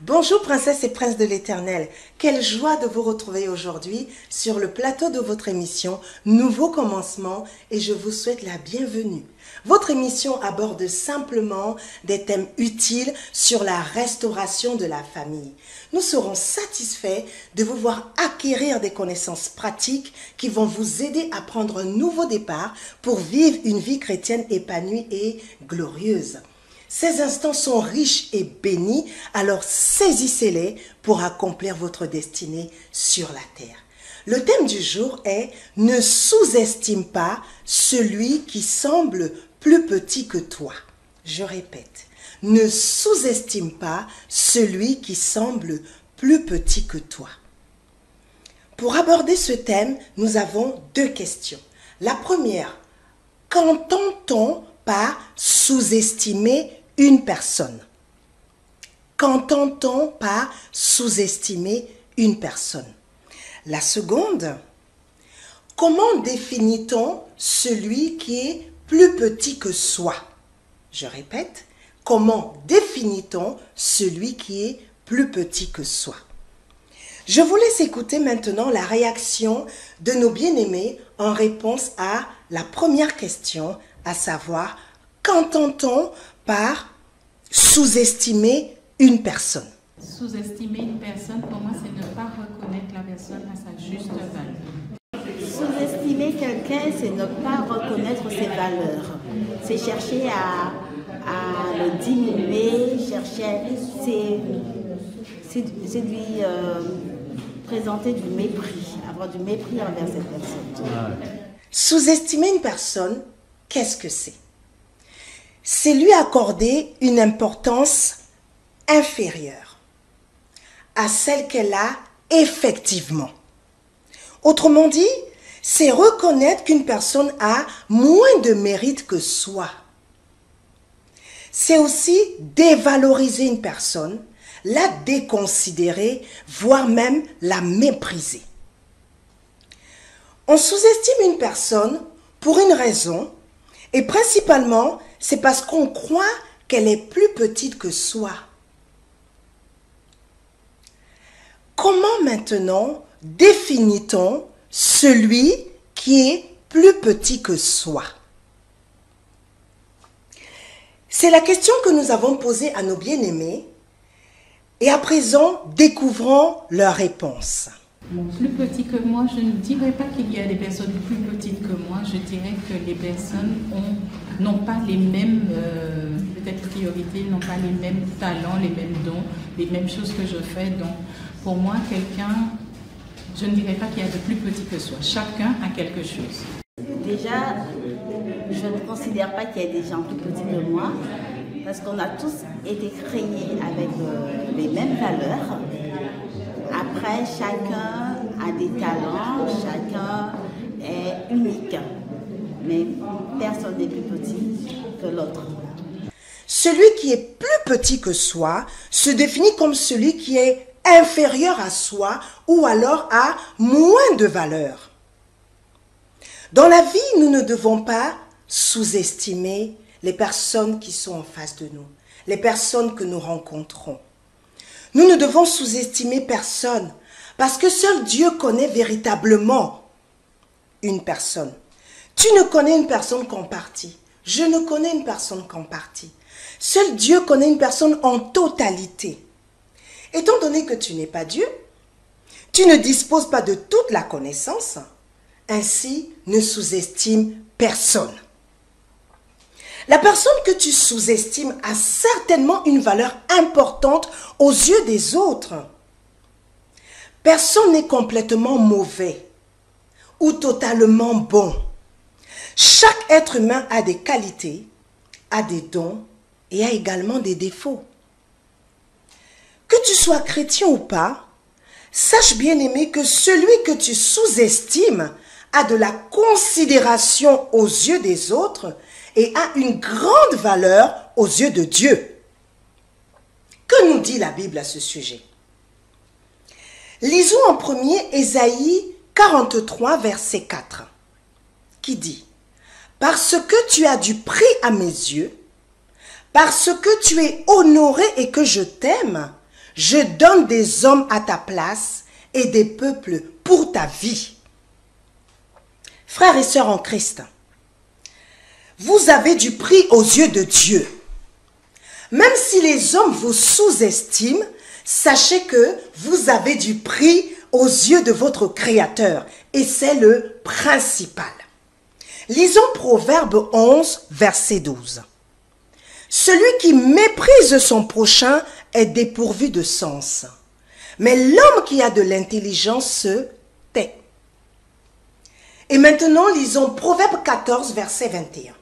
Bonjour princesses et princes de l'Éternel, quelle joie de vous retrouver aujourd'hui sur le plateau de votre émission Nouveau Commencement et je vous souhaite la bienvenue. Votre émission aborde simplement des thèmes utiles sur la restauration de la famille. Nous serons satisfaits de vous voir acquérir des connaissances pratiques qui vont vous aider à prendre un nouveau départ pour vivre une vie chrétienne épanouie et glorieuse. Ces instants sont riches et bénis, alors saisissez-les pour accomplir votre destinée sur la terre. Le thème du jour est « Ne sous-estime pas celui qui semble plus petit que toi ». Je répète, « Ne sous-estime pas celui qui semble plus petit que toi ». Pour aborder ce thème, nous avons deux questions. La première, qu'entend-on par sous-estimer une personne? Qu'entend-on par sous-estimer une personne? La seconde, comment définit-on celui qui est plus petit que soi? Je répète, comment définit-on celui qui est plus petit que soi? Je vous laisse écouter maintenant la réaction de nos bien-aimés en réponse à la première question, à savoir, qu'entend-on par sous-estimer une personne? Sous-estimer une personne, pour moi, c'est ne pas reconnaître la personne à sa juste valeur. Sous-estimer quelqu'un, c'est ne pas reconnaître ses valeurs. C'est chercher à le diminuer, chercher c'est lui présenter du mépris, avoir du mépris envers cette personne. Sous-estimer une personne, qu'est-ce que c'est? C'est lui accorder une importance inférieure à celle qu'elle a effectivement. Autrement dit, c'est reconnaître qu'une personne a moins de mérite que soi. C'est aussi dévaloriser une personne, la déconsidérer, voire même la mépriser. On sous-estime une personne pour une raison, et principalement, c'est parce qu'on croit qu'elle est plus petite que soi. Comment maintenant définit-on celui qui est plus petit que soi? C'est la question que nous avons posée à nos bien-aimés et à présent, découvrons leur réponse. Plus petit que moi, je ne dirais pas qu'il y a des personnes plus petites que moi. Je dirais que les personnes n'ont pas les mêmes peut-être priorités, n'ont pas les mêmes talents, les mêmes dons, les mêmes choses que je fais. Donc, pour moi, je ne dirais pas qu'il y a de plus petit que soi. Chacun a quelque chose. Déjà, je ne considère pas qu'il y ait des gens plus petits que moi, parce qu'on a tous été créés avec les mêmes valeurs. Après, chacun a des talents, chacun est unique, mais personne n'est plus petit que l'autre. Celui qui est plus petit que soi se définit comme celui qui est inférieur à soi ou alors a moins de valeur. Dans la vie, nous ne devons pas sous-estimer les personnes qui sont en face de nous, les personnes que nous rencontrons. Nous ne devons sous-estimer personne parce que seul Dieu connaît véritablement une personne. Tu ne connais une personne qu'en partie. Je ne connais une personne qu'en partie. Seul Dieu connaît une personne en totalité. Étant donné que tu n'es pas Dieu, tu ne disposes pas de toute la connaissance, ainsi ne sous-estime personne. La personne que tu sous-estimes a certainement une valeur importante aux yeux des autres. Personne n'est complètement mauvais ou totalement bon. Chaque être humain a des qualités, a des dons et a également des défauts. Que tu sois chrétien ou pas, sache bien aimé que celui que tu sous-estimes a de la considération aux yeux des autres et a une grande valeur aux yeux de Dieu. Que nous dit la Bible à ce sujet? Lisons en premier Ésaïe 43, verset 4, qui dit « Parce que tu as du prix à mes yeux, parce que tu es honoré et que je t'aime, Je donne des hommes à ta place et des peuples pour ta vie. Frères et sœurs en Christ, vous avez du prix aux yeux de Dieu. Même si les hommes vous sous-estiment, sachez que vous avez du prix aux yeux de votre Créateur. Et c'est le principal. Lisons Proverbe 11, verset 12. Celui qui méprise son prochain est dépourvu de sens. Mais l'homme qui a de l'intelligence se tait. Et maintenant, lisons Proverbe 14, verset 21.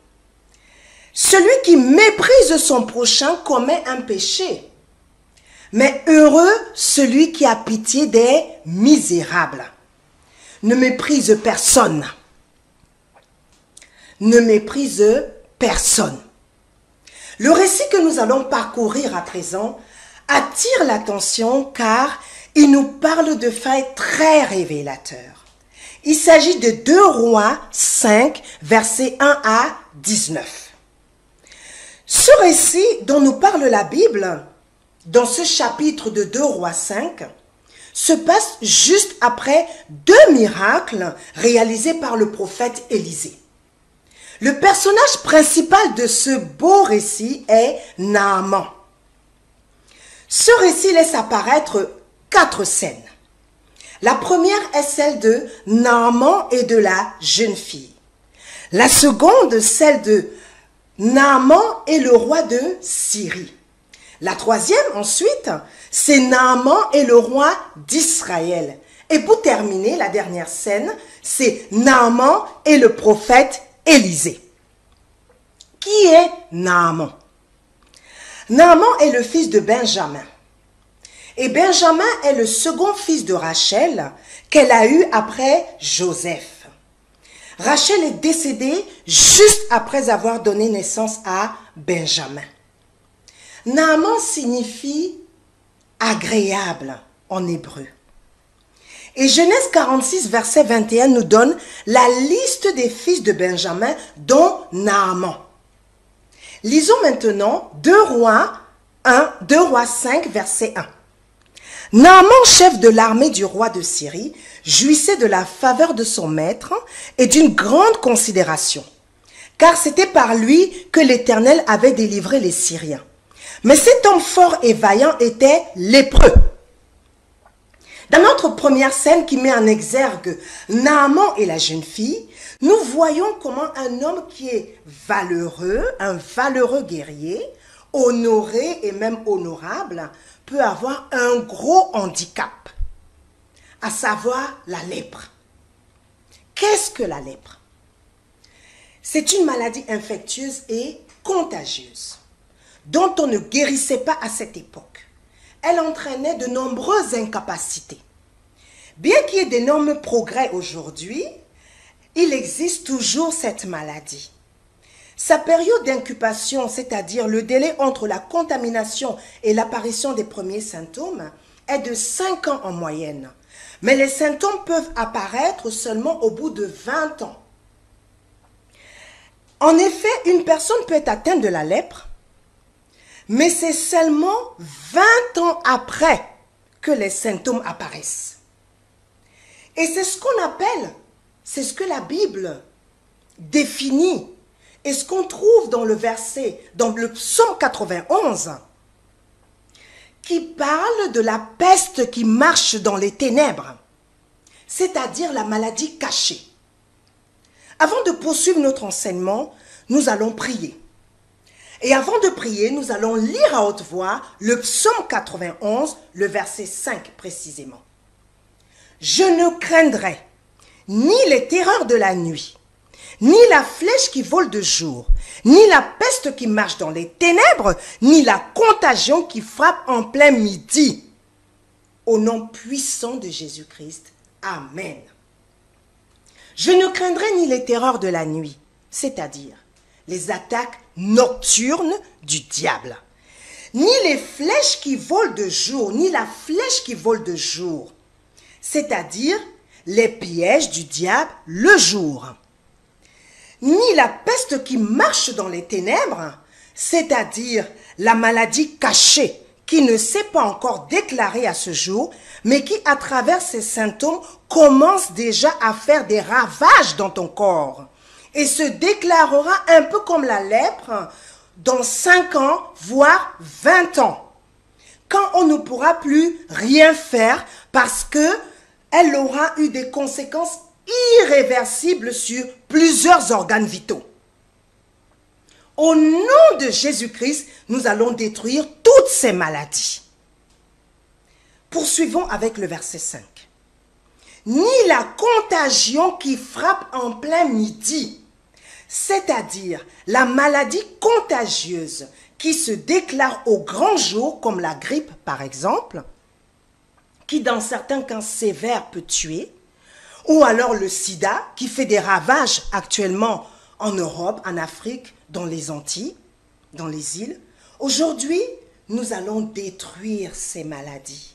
Celui qui méprise son prochain commet un péché. Mais heureux celui qui a pitié des misérables. Ne méprise personne. Ne méprise personne. Le récit que nous allons parcourir à présent attire l'attention car il nous parle de faits très révélateurs. Il s'agit de 2 Rois 5, versets 1 à 19. Ce récit dont nous parle la Bible, dans ce chapitre de 2 Rois 5, se passe juste après 2 miracles réalisés par le prophète Élisée. Le personnage principal de ce beau récit est Naaman. Ce récit laisse apparaître 4 scènes. La première est celle de Naaman et de la jeune fille. La seconde, celle de Naaman et le roi de Syrie. La troisième, ensuite, c'est Naaman et le roi d'Israël. Et pour terminer, la dernière scène, c'est Naaman et le prophète Élisée. Qui est Naaman? Naaman est le fils de Benjamin. Et Benjamin est le second fils de Rachel qu'elle a eu après Joseph. Rachel est décédée juste après avoir donné naissance à Benjamin. Naaman signifie agréable en hébreu. Et Genèse 46, verset 21 nous donne la liste des fils de Benjamin, dont Naaman. Lisons maintenant 2 Rois 5, verset 1. Naaman, chef de l'armée du roi de Syrie, jouissait de la faveur de son maître et d'une grande considération, car c'était par lui que l'Éternel avait délivré les Syriens. Mais cet homme fort et vaillant était lépreux. Dans notre première scène qui met en exergue Naaman et la jeune fille, nous voyons comment un homme qui est valeureux, un valeureux guerrier, honoré et même honorable, peut avoir un gros handicap, à savoir la lèpre. Qu'est-ce que la lèpre? C'est une maladie infectieuse et contagieuse, dont on ne guérissait pas à cette époque. Elle entraînait de nombreuses incapacités. Bien qu'il y ait d'énormes progrès aujourd'hui, il existe toujours cette maladie. Sa période d'incubation, c'est-à-dire le délai entre la contamination et l'apparition des premiers symptômes, est de 5 ans en moyenne. Mais les symptômes peuvent apparaître seulement au bout de 20 ans. En effet, une personne peut être atteinte de la lèpre, mais c'est seulement 20 ans après que les symptômes apparaissent. Et c'est ce qu'on appelle, c'est ce que la Bible définit, et ce qu'on trouve dans le verset, dans le psaume 91, qui parle de la peste qui marche dans les ténèbres, c'est-à-dire la maladie cachée. Avant de poursuivre notre enseignement, nous allons prier. Et avant de prier, nous allons lire à haute voix le psaume 91, le verset 5 précisément. « Je ne craindrai ni les terreurs de la nuit, ni la flèche qui vole de jour, ni la peste qui marche dans les ténèbres, ni la contagion qui frappe en plein midi. Au nom puissant de Jésus-Christ. Amen. Je ne craindrai ni les terreurs de la nuit, c'est-à-dire les attaques nocturnes du diable, ni les flèches qui volent de jour, ni la flèche qui vole de jour, c'est-à-dire les pièges du diable le jour, ni la peste qui marche dans les ténèbres, c'est-à-dire la maladie cachée qui ne s'est pas encore déclarée à ce jour, mais qui, à travers ses symptômes, commence déjà à faire des ravages dans ton corps et se déclarera un peu comme la lèpre dans 5 ans, voire 20 ans, quand on ne pourra plus rien faire parce qu'elle aura eu des conséquences irréversibles sur plusieurs organes vitaux. Au nom de Jésus-Christ, nous allons détruire toutes ces maladies. Poursuivons avec le verset 5. Ni la contagion qui frappe en plein midi, c'est-à-dire la maladie contagieuse qui se déclare au grand jour, comme la grippe par exemple, qui dans certains cas sévères peut tuer, ou alors le sida qui fait des ravages actuellement en Europe, en Afrique, dans les Antilles, dans les îles. Aujourd'hui, nous allons détruire ces maladies,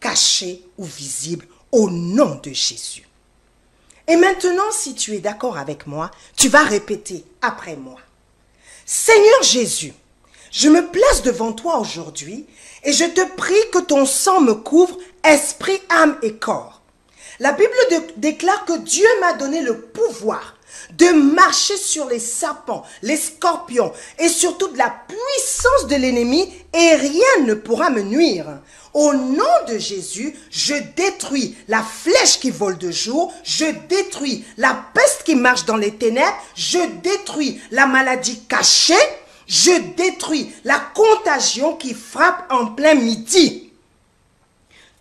cachées ou visibles, au nom de Jésus. Et maintenant, si tu es d'accord avec moi, tu vas répéter après moi. Seigneur Jésus, je me place devant toi aujourd'hui et je te prie que ton sang me couvre, esprit, âme et corps. La Bible déclare que Dieu m'a donné le pouvoir de marcher sur les serpents, les scorpions et surtout de la puissance de l'ennemi et rien ne pourra me nuire. Au nom de Jésus, je détruis la flèche qui vole de jour, je détruis la peste qui marche dans les ténèbres, je détruis la maladie cachée, je détruis la contagion qui frappe en plein midi.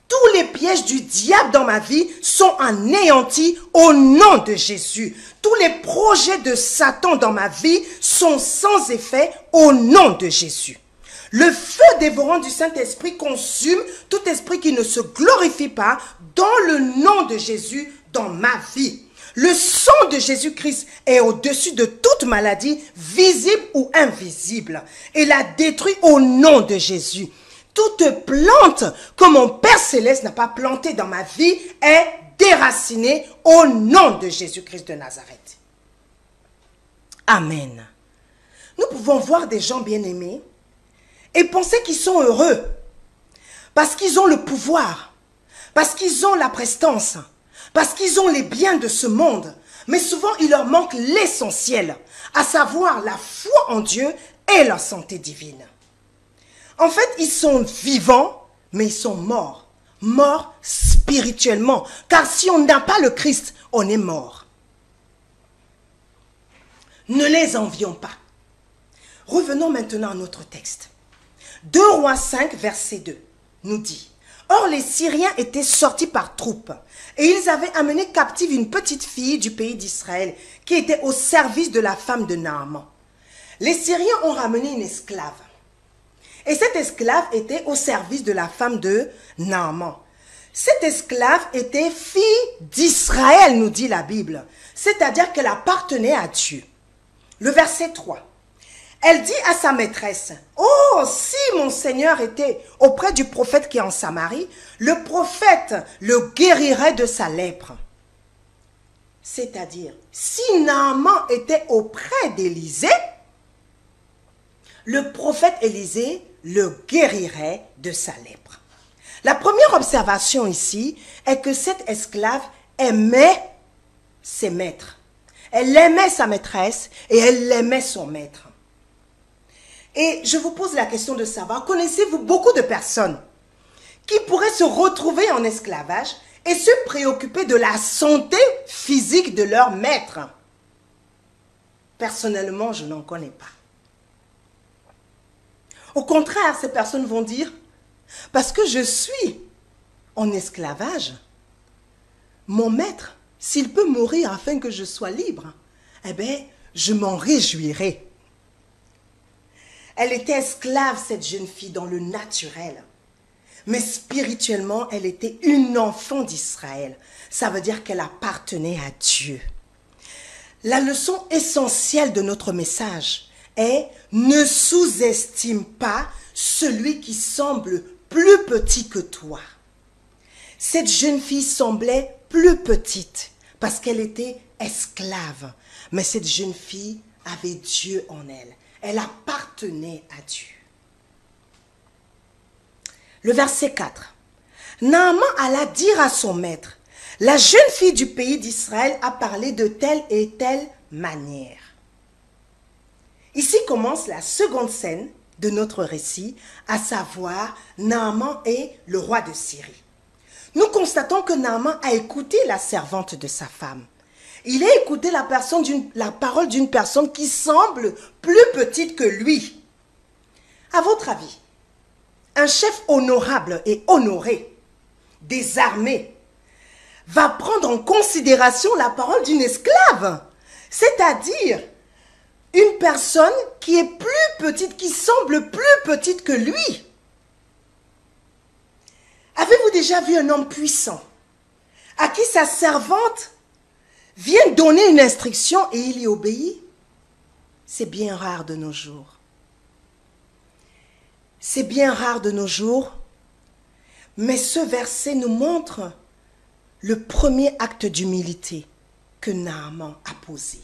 Tous les pièges du diable dans ma vie sont anéantis au nom de Jésus. Tous les projets de Satan dans ma vie sont sans effet au nom de Jésus. Le feu dévorant du Saint-Esprit consume tout esprit qui ne se glorifie pas dans le nom de Jésus dans ma vie. Le sang de Jésus-Christ est au-dessus de toute maladie, visible ou invisible, et la détruit au nom de Jésus. Toute plante que mon Père Céleste n'a pas plantée dans ma vie est déracinée au nom de Jésus-Christ de Nazareth. Amen. Nous pouvons voir des gens bien-aimés et penser qu'ils sont heureux parce qu'ils ont le pouvoir, parce qu'ils ont la prestance, parce qu'ils ont les biens de ce monde. Mais souvent, il leur manque l'essentiel, à savoir la foi en Dieu et la santé divine. En fait, ils sont vivants, mais ils sont morts. Morts spirituellement. Car si on n'a pas le Christ, on est mort. Ne les envions pas. Revenons maintenant à notre texte. 2 Rois 5, verset 2, nous dit: Or les Syriens étaient sortis par troupes, et ils avaient amené captive une petite fille du pays d'Israël, qui était au service de la femme de Naaman. Les Syriens ont ramené une esclave. Et cette esclave était au service de la femme de Naaman. Cette esclave était fille d'Israël, nous dit la Bible. C'est-à-dire qu'elle appartenait à Dieu. Le verset 3. Elle dit à sa maîtresse: Oh, si mon Seigneur était auprès du prophète qui est en Samarie, le prophète le guérirait de sa lèpre. C'est-à-dire, si Naaman était auprès d'Élisée, le prophète Élisée le guérirait de sa lèpre. La première observation ici est que cette esclave aimait ses maîtres. Elle aimait sa maîtresse et elle aimait son maître. Et je vous pose la question de savoir, connaissez-vous beaucoup de personnes qui pourraient se retrouver en esclavage et se préoccuper de la santé physique de leur maître? Personnellement, je n'en connais pas. Au contraire, ces personnes vont dire: parce que je suis en esclavage, mon maître, s'il peut mourir afin que je sois libre, eh bien, je m'en réjouirai. Elle était esclave, cette jeune fille, dans le naturel. Mais spirituellement, elle était une enfant d'Israël. Ça veut dire qu'elle appartenait à Dieu. La leçon essentielle de notre message est: ne sous-estime pas celui qui semble plus petit que toi. Cette jeune fille semblait plus petite parce qu'elle était esclave. Mais cette jeune fille avait Dieu en elle. Elle appartenait à Dieu. Le verset 4. Naaman alla dire à son maître, la jeune fille du pays d'Israël a parlé de telle et telle manière. Ici commence la seconde scène de notre récit, à savoir Naaman et le roi de Syrie. Nous constatons que Naaman a écouté la servante de sa femme. Il a écouté la parole d'une personne qui semble plus petite que lui. À votre avis, un chef honorable et honoré des armées va prendre en considération la parole d'une esclave, c'est-à-dire une personne qui est plus petite, qui semble plus petite que lui. Avez-vous déjà vu un homme puissant à qui sa servante vient donner une instruction et il y obéit? C'est bien rare de nos jours. C'est bien rare de nos jours, mais ce verset nous montre le premier acte d'humilité que Naaman a posé.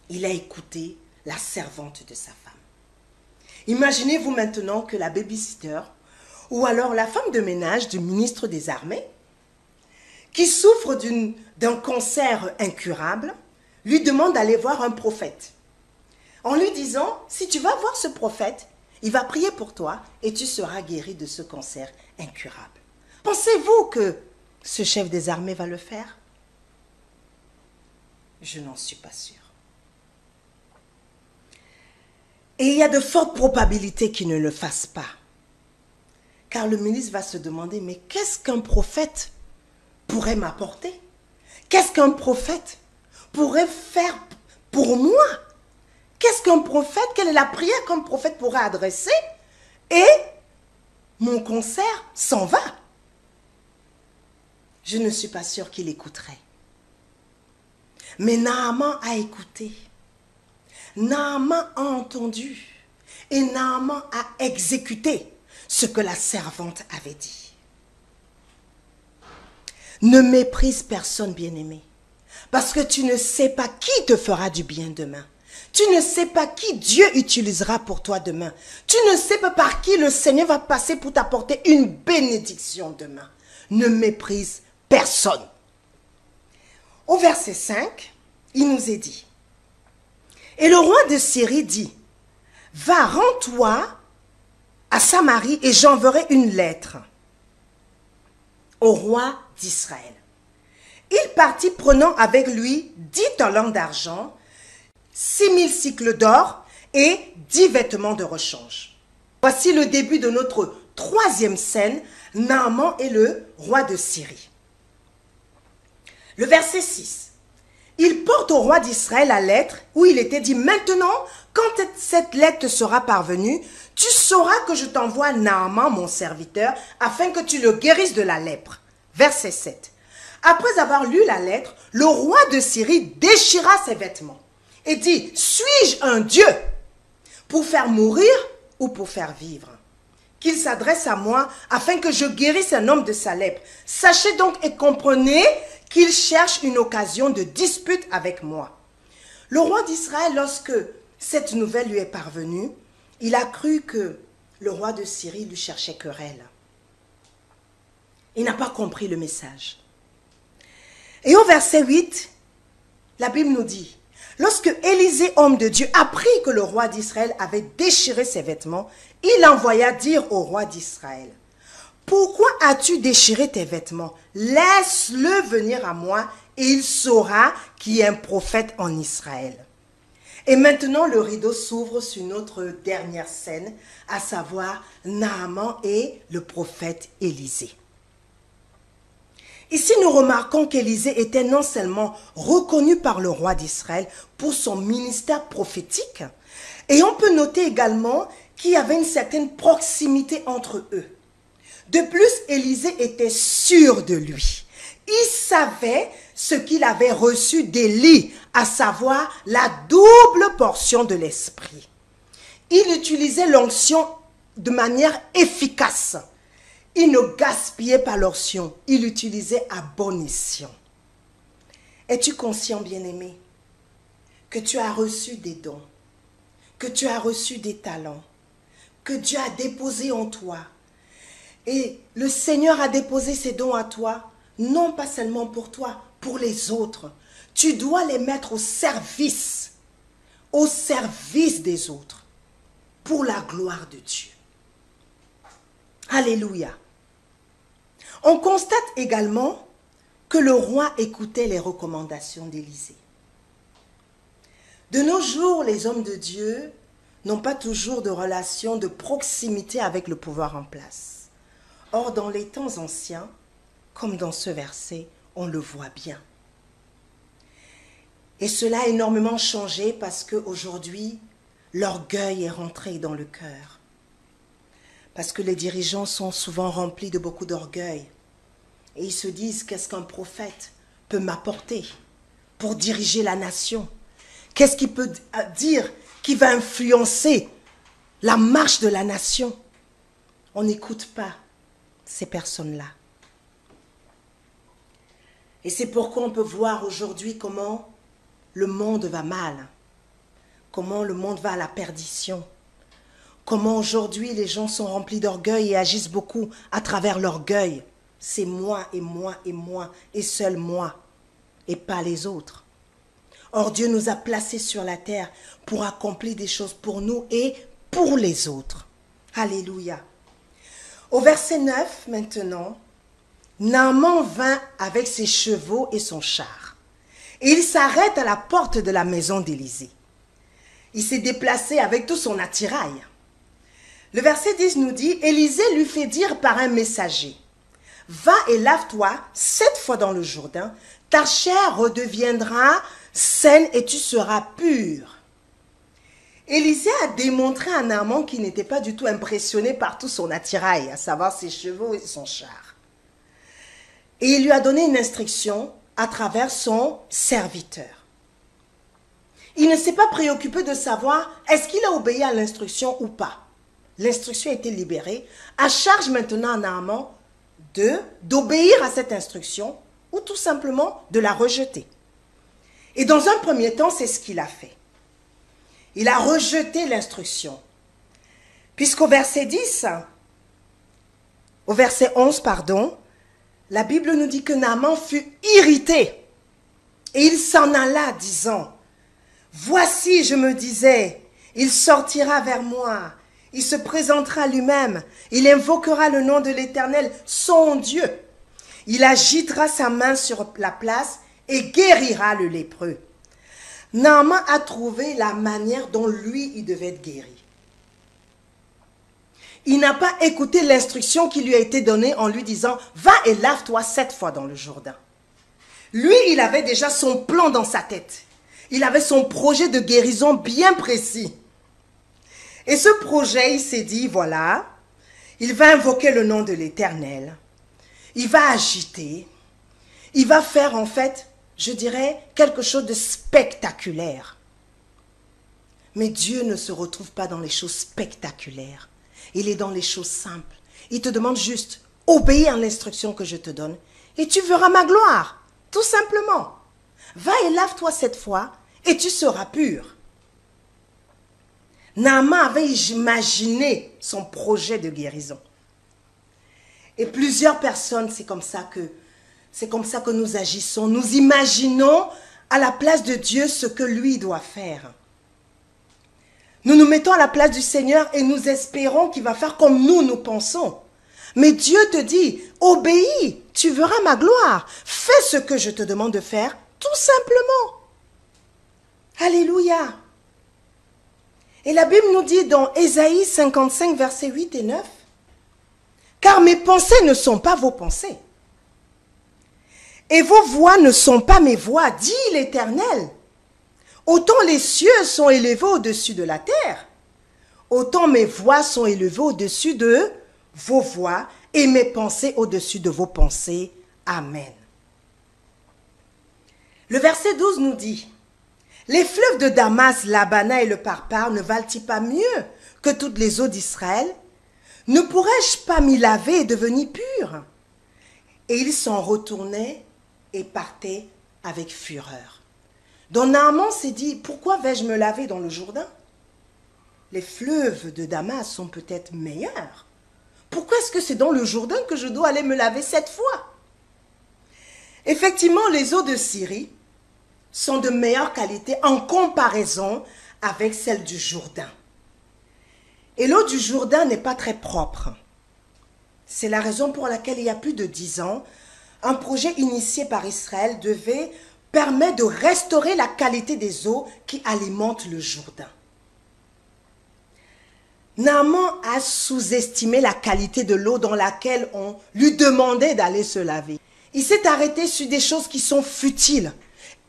Il a écouté la servante de sa femme. Imaginez-vous maintenant que la babysitter ou alors la femme de ménage du ministre des Armées, qui souffre d'un cancer incurable, lui demande d'aller voir un prophète. En lui disant, si tu vas voir ce prophète, il va prier pour toi et tu seras guéri de ce cancer incurable. Pensez-vous que ce chef des armées va le faire? Je n'en suis pas sûre. Et il y a de fortes probabilités qu'il ne le fasse pas. Car le ministre va se demander, mais qu'est-ce qu'un prophète pourrait m'apporter? Qu'est-ce qu'un prophète pourrait faire pour moi? Qu'est-ce qu'un prophète, quelle est la prière qu'un prophète pourrait adresser? Et mon cancer s'en va. Je ne suis pas sûre qu'il écouterait. Mais Naaman a écouté. Naaman a entendu. Et Naaman a exécuté ce que la servante avait dit. Ne méprise personne, bien-aimé, parce que tu ne sais pas qui te fera du bien demain. Tu ne sais pas qui Dieu utilisera pour toi demain. Tu ne sais pas par qui le Seigneur va passer pour t'apporter une bénédiction demain. Ne méprise personne. Au verset 5, il nous est dit, et le roi de Syrie dit, va, rends-toi à Samarie et j'enverrai une lettre au roi d'Israël. Il partit prenant avec lui 10 talents d'argent, 6000 cycles d'or et 10 vêtements de rechange. Voici le début de notre troisième scène, Naaman et le roi de Syrie. Le verset 6. Il porte au roi d'Israël la lettre où il était dit, maintenant, quand cette lettre te sera parvenue, tu sauras que je t'envoie Naaman, mon serviteur, afin que tu le guérisses de la lèpre. Verset 7. Après avoir lu la lettre, le roi de Syrie déchira ses vêtements et dit, suis-je un Dieu pour faire mourir ou pour faire vivre? Qu'il s'adresse à moi afin que je guérisse un homme de sa lèpre. Sachez donc et comprenez qu'il cherche une occasion de dispute avec moi. Le roi d'Israël, lorsque cette nouvelle lui est parvenue, il a cru que le roi de Syrie lui cherchait querelle. Il n'a pas compris le message. Et au verset 8, la Bible nous dit, lorsque Élisée, homme de Dieu, apprit que le roi d'Israël avait déchiré ses vêtements, il envoya dire au roi d'Israël, pourquoi as-tu déchiré tes vêtements? Laisse-le venir à moi et il saura qu'il y a un prophète en Israël. Et maintenant, le rideau s'ouvre sur notre dernière scène, à savoir Naaman et le prophète Élisée. Ici, nous remarquons qu'Élisée était non seulement reconnu par le roi d'Israël pour son ministère prophétique, et on peut noter également qu'il y avait une certaine proximité entre eux. De plus, Élisée était sûr de lui. Il savait ce qu'il avait reçu d'Élie, à savoir la double portion de l'esprit. Il utilisait l'onction de manière efficace. Il ne gaspillait pas l'onction, il l'utilisait à bon escient. Es-tu conscient, bien-aimé, que tu as reçu des dons, que tu as reçu des talents, que Dieu a déposé en toi, Et le Seigneur a déposé ses dons à toi, non pas seulement pour toi, pour les autres. Tu dois les mettre au service des autres, pour la gloire de Dieu. Alléluia. On constate également que le roi écoutait les recommandations d'Élisée. De nos jours, les hommes de Dieu n'ont pas toujours de relation de proximité avec le pouvoir en place. Or, dans les temps anciens, comme dans ce verset, on le voit bien. Et cela a énormément changé parce qu'aujourd'hui, l'orgueil est rentré dans le cœur. Parce que les dirigeants sont souvent remplis de beaucoup d'orgueil. Et ils se disent, qu'est-ce qu'un prophète peut m'apporter pour diriger la nation? Qu'est-ce qu'il peut dire qui va influencer la marche de la nation? On n'écoute pas ces personnes-là. Et c'est pourquoi on peut voir aujourd'hui comment le monde va mal, comment le monde va à la perdition, comment aujourd'hui les gens sont remplis d'orgueil et agissent beaucoup à travers l'orgueil. C'est moi et moi et moi et seul moi et pas les autres. Or Dieu nous a placés sur la terre pour accomplir des choses pour nous et pour les autres. Alléluia. Au verset 9 maintenant, Naaman vint avec ses chevaux et son char. Et il s'arrête à la porte de la maison d'Élisée. Il s'est déplacé avec tout son attirail. Le verset 10 nous dit, Élisée lui fait dire par un messager, « Va et lave-toi 7 fois dans le Jourdain, ta chair redeviendra saine et tu seras pur. » Élisée a démontré à Naaman qu'il n'était pas du tout impressionné par tout son attirail, à savoir ses chevaux et son char. Et il lui a donné une instruction à travers son serviteur. Il ne s'est pas préoccupé de savoir est-ce qu'il a obéi à l'instruction ou pas. L'instruction a été libérée. À charge maintenant à Naaman d'obéir à cette instruction ou tout simplement de la rejeter. Et dans un premier temps, c'est ce qu'il a fait. Il a rejeté l'instruction. Puisqu'au verset 11, la Bible nous dit que Naaman fut irrité. Et il s'en alla disant, « Voici, je me disais, il sortira vers moi, il se présentera lui-même, il invoquera le nom de l'Éternel, son Dieu. Il agitera sa main sur la place et guérira le lépreux. » Naaman a trouvé la manière dont lui, il devait être guéri. Il n'a pas écouté l'instruction qui lui a été donnée en lui disant « Va et lave-toi 7 fois dans le Jourdain. » Lui, il avait déjà son plan dans sa tête. Il avait son projet de guérison bien précis. Et ce projet, il s'est dit, voilà, il va invoquer le nom de l'Éternel. Il va agiter. Il va faire en fait, je dirais, quelque chose de spectaculaire. Mais Dieu ne se retrouve pas dans les choses spectaculaires. Il est dans les choses simples. Il te demande juste, obéis à l'instruction que je te donne et tu verras ma gloire, tout simplement. Va et lave-toi 7 fois et tu seras pur. Naaman avait imaginé son projet de guérison. Et plusieurs personnes, c'est comme ça que nous agissons. Nous imaginons à la place de Dieu ce que lui doit faire. Nous nous mettons à la place du Seigneur et nous espérons qu'il va faire comme nous pensons. Mais Dieu te dit, obéis, tu verras ma gloire. Fais ce que je te demande de faire, tout simplement. Alléluia. Et la Bible nous dit dans Ésaïe 55, versets 8 et 9, « Car mes pensées ne sont pas vos pensées, et vos voix ne sont pas mes voix, dit l'Éternel. Autant les cieux sont élevés au-dessus de la terre, autant mes voix sont élevées au-dessus de vos voix, et mes pensées au-dessus de vos pensées. Amen. » Le verset 12 nous dit, « Les fleuves de Damas, l'Abana et le Parpar ne valent-ils pas mieux que toutes les eaux d'Israël? Ne pourrais-je pas m'y laver et devenir pur? » Et il s'en retournait et partait avec fureur. Donc Naaman s'est dit, pourquoi vais-je me laver dans le Jourdain? Les fleuves de Damas sont peut-être meilleurs. Pourquoi est-ce que c'est dans le Jourdain que je dois aller me laver 7 fois? Effectivement, les eaux de Syrie sont de meilleure qualité en comparaison avec celles du Jourdain. Et l'eau du Jourdain n'est pas très propre. C'est la raison pour laquelle il y a plus de 10 ans, un projet initié par Israël devait permettre de restaurer la qualité des eaux qui alimentent le Jourdain. Naaman a sous-estimé la qualité de l'eau dans laquelle on lui demandait d'aller se laver. Il s'est arrêté sur des choses qui sont futiles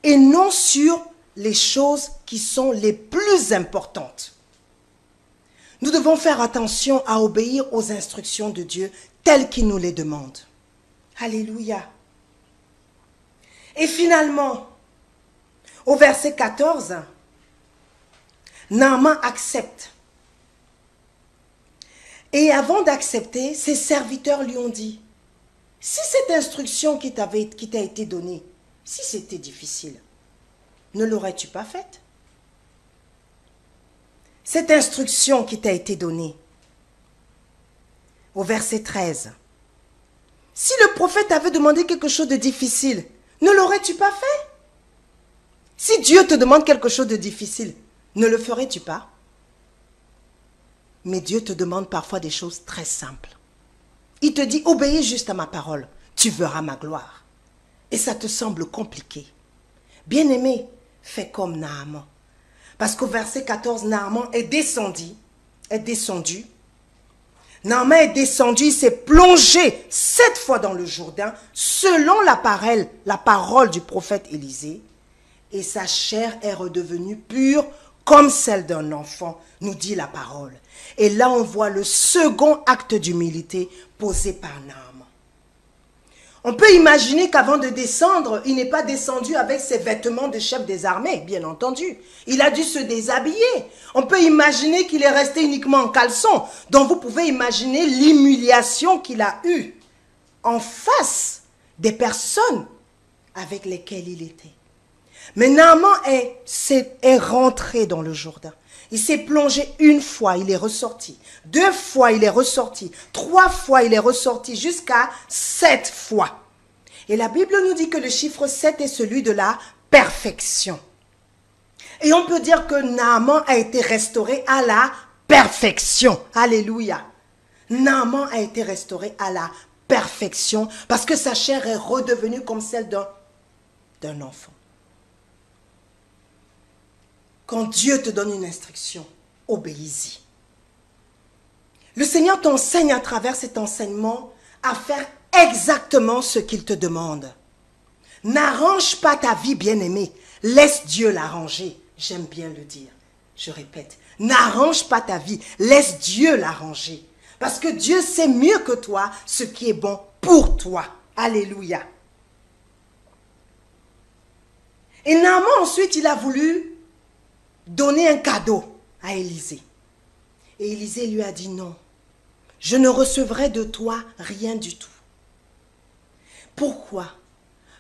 et non sur les choses qui sont les plus importantes. Nous devons faire attention à obéir aux instructions de Dieu telles qu'il nous les demande. Alléluia. Et finalement, au verset 14, Naaman accepte. Et avant d'accepter, ses serviteurs lui ont dit, si cette instruction qui t'a été donnée, si c'était difficile, ne l'aurais-tu pas faite? Cette instruction qui t'a été donnée, au verset 13, si le prophète avait demandé quelque chose de difficile, ne l'aurais-tu pas fait? Si Dieu te demande quelque chose de difficile, ne le ferais-tu pas? Mais Dieu te demande parfois des choses très simples. Il te dit, obéis juste à ma parole, tu verras ma gloire. Et ça te semble compliqué. Bien-aimé, fais comme Naaman. Parce qu'au verset 14, Naaman est descendu. Naaman est descendu, il s'est plongé 7 fois dans le Jourdain, selon la parole du prophète Élisée. Et sa chair est redevenue pure comme celle d'un enfant, nous dit la parole. Et là, on voit le second acte d'humilité posé par Naaman. On peut imaginer qu'avant de descendre, il n'est pas descendu avec ses vêtements de chef des armées, bien entendu. Il a dû se déshabiller. On peut imaginer qu'il est resté uniquement en caleçon. Donc vous pouvez imaginer l'humiliation qu'il a eue en face des personnes avec lesquelles il était. Mais Naaman est rentré dans le Jourdain. Il s'est plongé 1 fois, il est ressorti. 2 fois, il est ressorti. 3 fois, il est ressorti, jusqu'à 7 fois. Et la Bible nous dit que le chiffre 7 est celui de la perfection. Et on peut dire que Naaman a été restauré à la perfection. Alléluia. Naaman a été restauré à la perfection parce que sa chair est redevenue comme celle d'un enfant. Quand Dieu te donne une instruction, obéis-y. Le Seigneur t'enseigne à travers cet enseignement à faire exactement ce qu'il te demande. N'arrange pas ta vie, bien-aimé. Laisse Dieu l'arranger. J'aime bien le dire. Je répète, n'arrange pas ta vie. Laisse Dieu l'arranger. Parce que Dieu sait mieux que toi ce qui est bon pour toi. Alléluia. Et Naaman, ensuite, il a voulu donner un cadeau à Élisée. Et Élisée lui a dit non, je ne recevrai de toi rien du tout. Pourquoi?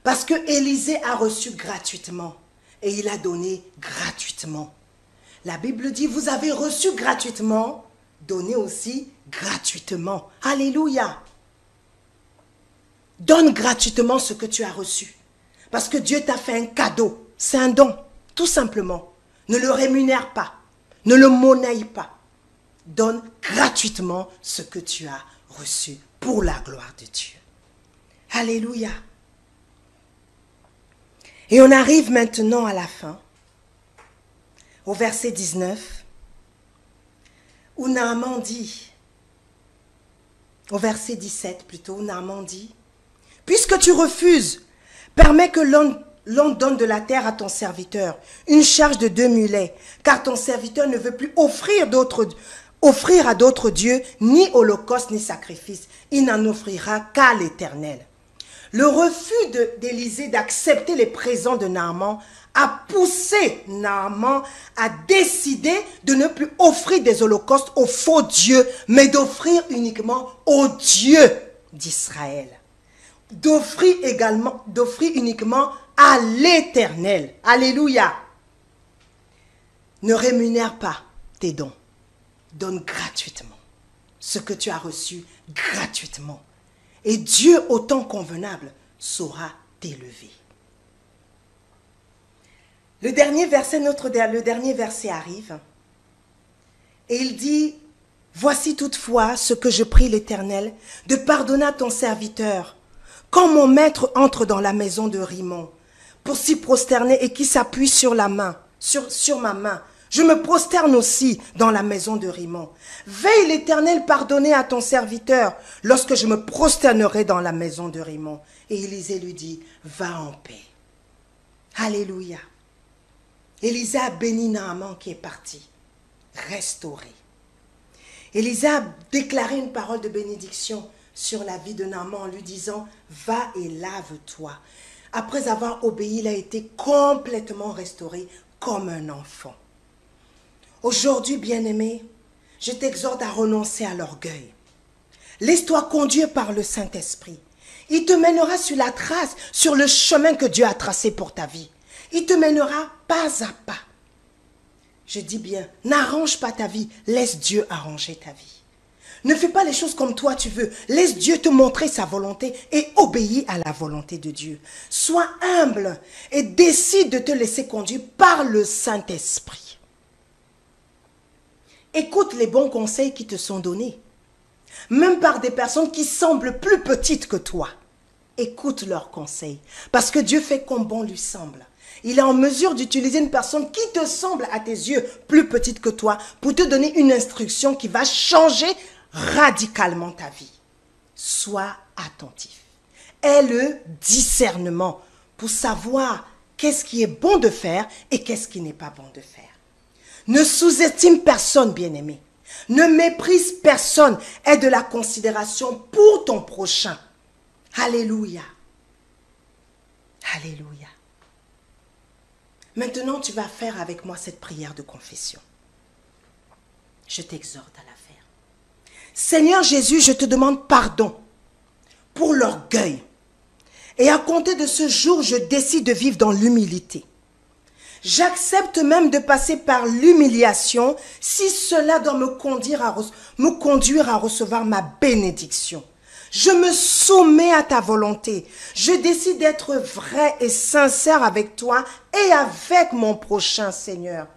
Parce que Élisée a reçu gratuitement et il a donné gratuitement. La Bible dit, vous avez reçu gratuitement, donnez aussi gratuitement. Alléluia. Donne gratuitement ce que tu as reçu. Parce que Dieu t'a fait un cadeau. C'est un don, tout simplement. Ne le rémunère pas. Ne le monnaie pas. Donne gratuitement ce que tu as reçu pour la gloire de Dieu. Alléluia. Et on arrive maintenant à la fin, au verset 19, où Naaman dit, au verset 17 plutôt, où Naaman dit, « Puisque tu refuses, permets que l'on donne de la terre à ton serviteur, une charge de 2 mulets, car ton serviteur ne veut plus offrir à d'autres dieux, ni holocauste, ni sacrifice. Il n'en offrira qu'à l'Éternel. » Le refus d'Élisée d'accepter les présents de Naaman a poussé Naaman à décider de ne plus offrir des holocaustes aux faux dieux, mais d'offrir uniquement au Dieu d'Israël. D'offrir uniquement à l'Éternel. Alléluia. Ne rémunère pas tes dons. Donne gratuitement. ce que tu as reçu gratuitement. Et Dieu, au temps convenable, saura t'élever. Le dernier verset arrive. Et il dit, « Voici toutefois ce que je prie l'Éternel, de pardonner à ton serviteur, quand mon maître entre dans la maison de Rimon, pour s'y prosterner et qui s'appuie sur ma main. Je me prosterne aussi dans la maison de Rimon. Veille l'Éternel pardonner à ton serviteur lorsque je me prosternerai dans la maison de Rimon. » Et Élisée lui dit, « Va en paix. » Alléluia. Élisée a béni Naaman qui est parti, restauré. Élisée a déclaré une parole de bénédiction sur la vie de Naaman en lui disant, « Va et lave-toi. » Après avoir obéi, il a été complètement restauré comme un enfant. Aujourd'hui, bien-aimé, je t'exhorte à renoncer à l'orgueil. Laisse-toi conduire par le Saint-Esprit. Il te mènera sur la trace, sur le chemin que Dieu a tracé pour ta vie. Il te mènera pas à pas. Je dis bien, n'arrange pas ta vie, laisse Dieu arranger ta vie. Ne fais pas les choses comme toi tu veux. Laisse Dieu te montrer sa volonté et obéis à la volonté de Dieu. Sois humble et décide de te laisser conduire par le Saint-Esprit. Écoute les bons conseils qui te sont donnés, même par des personnes qui semblent plus petites que toi. Écoute leurs conseils, parce que Dieu fait comme bon lui semble. Il est en mesure d'utiliser une personne qui te semble à tes yeux plus petite que toi pour te donner une instruction qui va changer radicalement ta vie. Sois attentif. Aie le discernement pour savoir qu'est-ce qui est bon de faire et qu'est-ce qui n'est pas bon de faire. Ne sous-estime personne, bien-aimé. Ne méprise personne. Aie de la considération pour ton prochain. Alléluia. Alléluia. Maintenant, tu vas faire avec moi cette prière de confession. Je t'exhorte à la faire. Seigneur Jésus, je te demande pardon pour l'orgueil. Et à compter de ce jour, je décide de vivre dans l'humilité. J'accepte même de passer par l'humiliation si cela doit me conduire à recevoir ma bénédiction. Je me soumets à ta volonté. Je décide d'être vrai et sincère avec toi et avec mon prochain, Seigneur.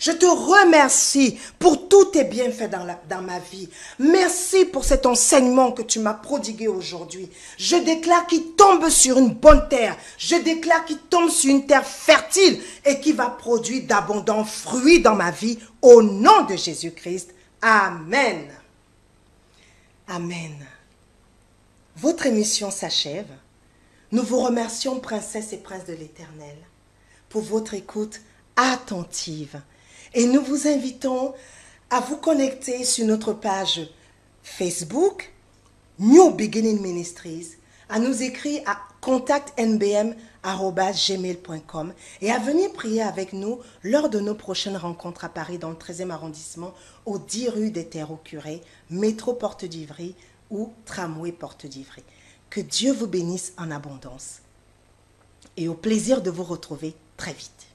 Je te remercie pour tous tes bienfaits dans ma vie. Merci pour cet enseignement que tu m'as prodigué aujourd'hui. Je déclare qu'il tombe sur une bonne terre. Je déclare qu'il tombe sur une terre fertile et qui va produire d'abondants fruits dans ma vie au nom de Jésus-Christ. Amen. Amen. Votre émission s'achève. Nous vous remercions, princesses et princes de l'Éternel, pour votre écoute attentive. Et nous vous invitons à vous connecter sur notre page Facebook, New Beginning Ministries, à nous écrire à contactnbm@gmail.com et à venir prier avec nous lors de nos prochaines rencontres à Paris dans le 13e arrondissement, au 10 rue des Terres au Curé, métro Porte d'Ivry ou tramway Porte d'Ivry. Que Dieu vous bénisse en abondance et au plaisir de vous retrouver très vite.